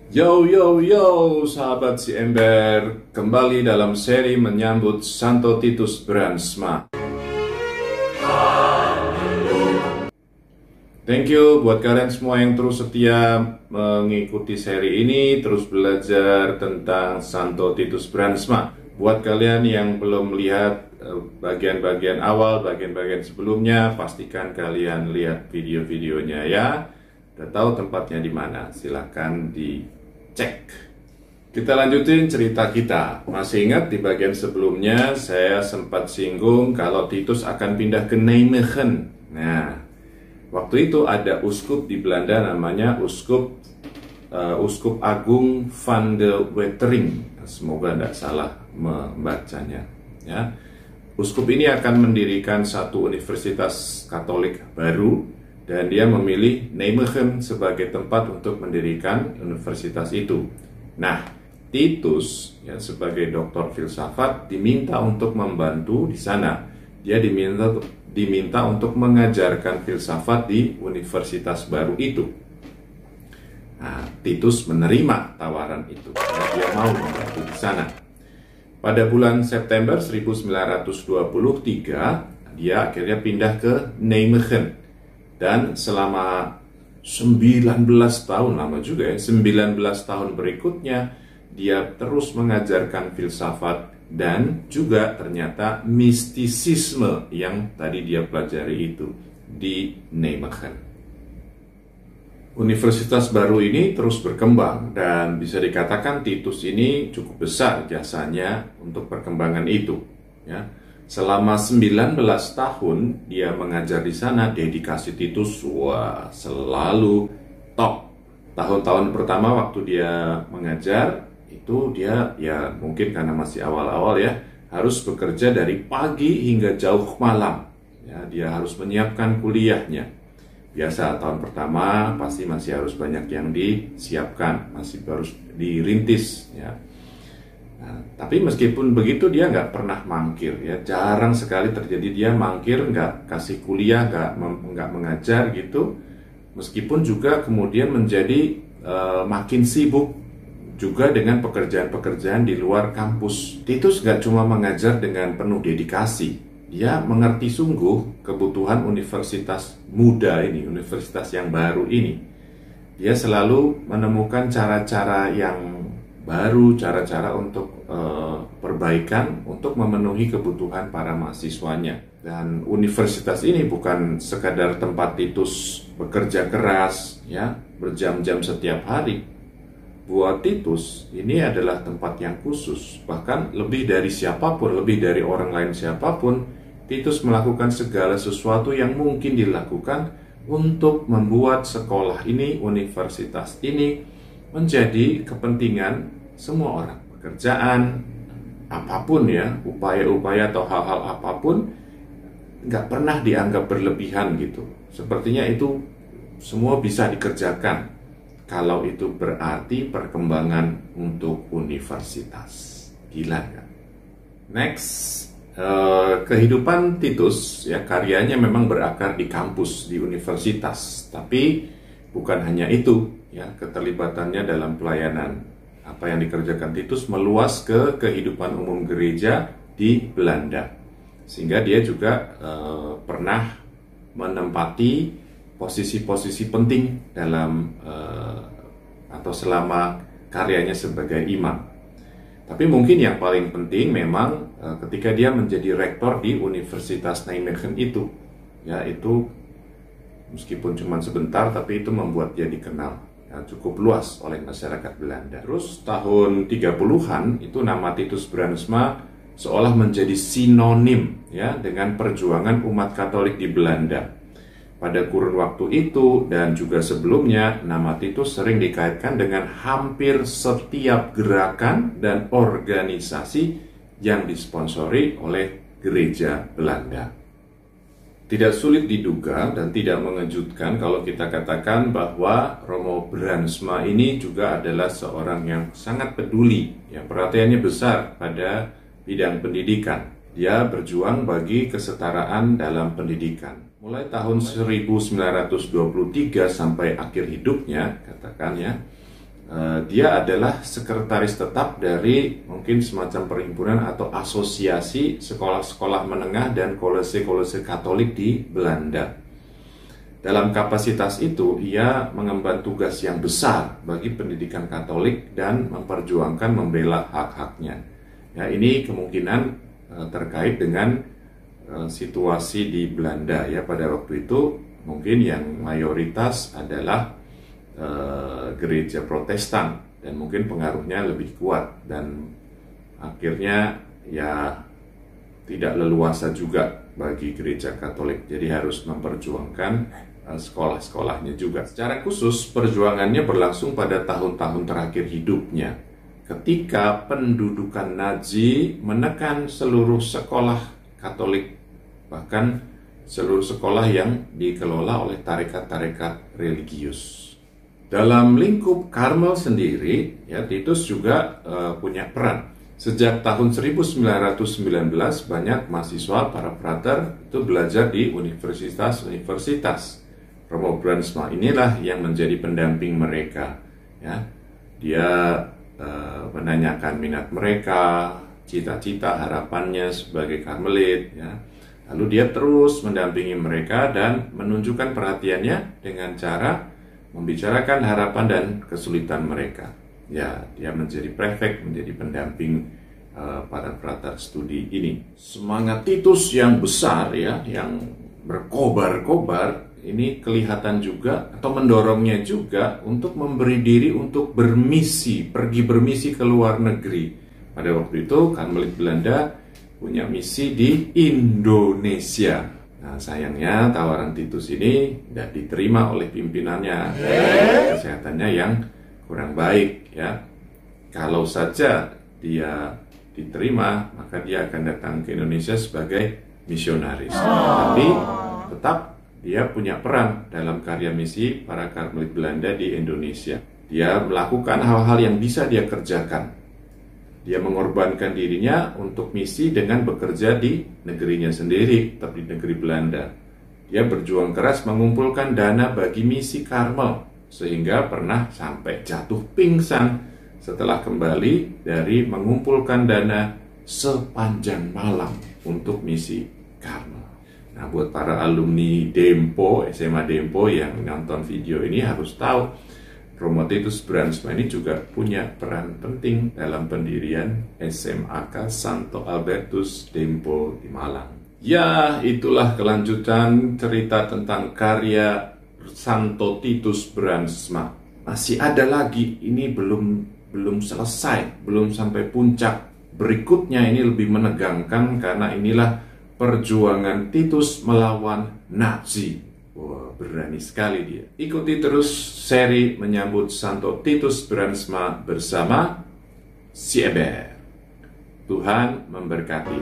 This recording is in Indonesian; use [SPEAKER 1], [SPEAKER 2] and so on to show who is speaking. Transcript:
[SPEAKER 1] Yo yo yo, sahabat si Ember, kembali dalam seri menyambut Santo Titus Brandsma. Thank you buat kalian semua yang terus setia mengikuti seri ini, terus belajar tentang Santo Titus Brandsma. Buat kalian yang belum melihat bagian-bagian awal, bagian-bagian sebelumnya, pastikan kalian lihat video-videonya ya. Udah tahu tempatnya di mana? Silahkan dicek. Kita lanjutin cerita kita. Masih ingat di bagian sebelumnya saya sempat singgung kalau Titus akan pindah ke Nijmegen. Nah, waktu itu ada uskup di Belanda namanya Uskup Agung van de Wetering. Semoga tidak salah membacanya. Ya, uskup ini akan mendirikan satu universitas Katolik baru. Dan dia memilih Nijmegen sebagai tempat untuk mendirikan universitas itu. Nah, Titus ya, sebagai doktor filsafat diminta untuk membantu di sana. Dia diminta untuk mengajarkan filsafat di universitas baru itu. Nah, Titus menerima tawaran itu. Dan dia mau membantu di sana. Pada bulan September 1923, dia akhirnya pindah ke Nijmegen. Dan selama 19 tahun, lama juga ya, 19 tahun berikutnya, dia terus mengajarkan filsafat dan juga ternyata mistisisme yang tadi dia pelajari itu di Nijmegen. Universitas baru ini terus berkembang dan bisa dikatakan Titus ini cukup besar jasanya untuk perkembangan itu. Ya. Selama 19 tahun dia mengajar di sana, dedikasi Titus selalu top. Tahun-tahun pertama waktu dia mengajar itu dia ya mungkin karena masih awal-awal ya harus bekerja dari pagi hingga jauh malam. Ya, dia harus menyiapkan kuliahnya. Biasa tahun pertama pasti masih harus banyak yang disiapkan, masih harus dirintis ya. Nah, tapi meskipun begitu dia nggak pernah mangkir ya, jarang sekali terjadi dia mangkir, nggak kasih kuliah, nggak mengajar gitu. Meskipun juga kemudian menjadi makin sibuk juga dengan pekerjaan-pekerjaan di luar kampus. Titus nggak cuma mengajar dengan penuh dedikasi, dia mengerti sungguh kebutuhan universitas muda ini, universitas yang baru ini. Dia selalu menemukan cara-cara yang baru, cara-cara untuk perbaikan untuk memenuhi kebutuhan para mahasiswanya. Dan universitas ini bukan sekadar tempat Titus bekerja keras ya, berjam-jam setiap hari. Buat Titus ini adalah tempat yang khusus. Bahkan lebih dari siapapun, lebih dari orang lain siapapun, Titus melakukan segala sesuatu yang mungkin dilakukan untuk membuat sekolah ini, universitas ini menjadi kepentingan semua orang. Pekerjaan apapun ya, upaya-upaya atau hal-hal apapun nggak pernah dianggap berlebihan gitu. Sepertinya itu semua bisa dikerjakan kalau itu berarti perkembangan untuk universitas. Gila kan? Next, kehidupan Titus ya, karyanya memang berakar di kampus, di universitas, tapi bukan hanya itu ya, keterlibatannya dalam pelayanan. Apa yang dikerjakan Titus meluas ke kehidupan umum gereja di Belanda. Sehingga dia juga pernah menempati posisi-posisi penting dalam atau selama karyanya sebagai imam. Tapi mungkin yang paling penting memang ketika dia menjadi rektor di Universitas Nijmegen itu. Ya, itu meskipun cuma sebentar tapi itu membuat dia dikenal cukup luas oleh masyarakat Belanda. Terus tahun 30-an itu nama Titus Brandsma seolah menjadi sinonim ya dengan perjuangan umat Katolik di Belanda. Pada kurun waktu itu dan juga sebelumnya, nama Titus sering dikaitkan dengan hampir setiap gerakan dan organisasi yang disponsori oleh gereja Belanda. Tidak sulit diduga dan tidak mengejutkan kalau kita katakan bahwa Romo Brandsma ini juga adalah seorang yang sangat peduli, ya, perhatiannya besar pada bidang pendidikan. Dia berjuang bagi kesetaraan dalam pendidikan. Mulai tahun 1923 sampai akhir hidupnya, katakan ya, Dia adalah sekretaris tetap dari mungkin semacam perhimpunan atau asosiasi sekolah-sekolah menengah dan kolese-kolese Katolik di Belanda. Dalam kapasitas itu, ia mengemban tugas yang besar bagi pendidikan Katolik dan memperjuangkan membela hak-haknya. Ya, ini kemungkinan terkait dengan situasi di Belanda ya pada waktu itu, mungkin yang mayoritas adalah gereja Protestan dan mungkin pengaruhnya lebih kuat, dan akhirnya ya tidak leluasa juga bagi gereja Katolik, jadi harus memperjuangkan sekolah-sekolahnya juga. Secara khusus perjuangannya berlangsung pada tahun-tahun terakhir hidupnya, ketika pendudukan Nazi menekan seluruh sekolah Katolik, bahkan seluruh sekolah yang dikelola oleh tarekat-tarekat religius. Dalam lingkup Karmel sendiri, ya, Titus juga punya peran. Sejak tahun 1919 banyak mahasiswa para frater itu belajar di universitas-universitas. Romo Brunsma inilah yang menjadi pendamping mereka. Ya, dia menanyakan minat mereka, cita-cita, harapannya sebagai Karmelit. Ya. Lalu dia terus mendampingi mereka dan menunjukkan perhatiannya dengan cara membicarakan harapan dan kesulitan mereka. Ya, dia menjadi prefek, menjadi pendamping para frater studi ini. Semangat Titus yang besar ya, yang berkobar-kobar, ini kelihatan juga atau mendorongnya juga untuk memberi diri untuk bermisi, pergi bermisi ke luar negeri. Pada waktu itu Karmelit Belanda punya misi di Indonesia. Nah, sayangnya tawaran Titus ini tidak diterima oleh pimpinannya, kesehatannya yang kurang baik ya. Kalau saja dia diterima, maka dia akan datang ke Indonesia sebagai misionaris. Tapi tetap dia punya peran dalam karya misi para Karmelit Belanda di Indonesia. Dia melakukan hal-hal yang bisa dia kerjakan. Dia mengorbankan dirinya untuk misi dengan bekerja di negerinya sendiri, tapi di negeri Belanda. Dia berjuang keras mengumpulkan dana bagi misi Karmel, sehingga pernah sampai jatuh pingsan setelah kembali dari mengumpulkan dana sepanjang malam untuk misi Karmel. Nah, buat para alumni Dempo, SMA Dempo yang nonton video ini harus tahu, Romo Titus Brunsma ini juga punya peran penting dalam pendirian SMAK Santo Albertus Dempo di Malang. Ya, itulah kelanjutan cerita tentang karya Santo Titus Brunsma. Masih ada lagi, ini belum selesai, belum sampai puncak. Berikutnya ini lebih menegangkan karena inilah perjuangan Titus melawan Nazi. Wah, berani sekali dia. Ikuti terus seri menyambut Santo Titus Brunsma bersama Sieber. Tuhan memberkati.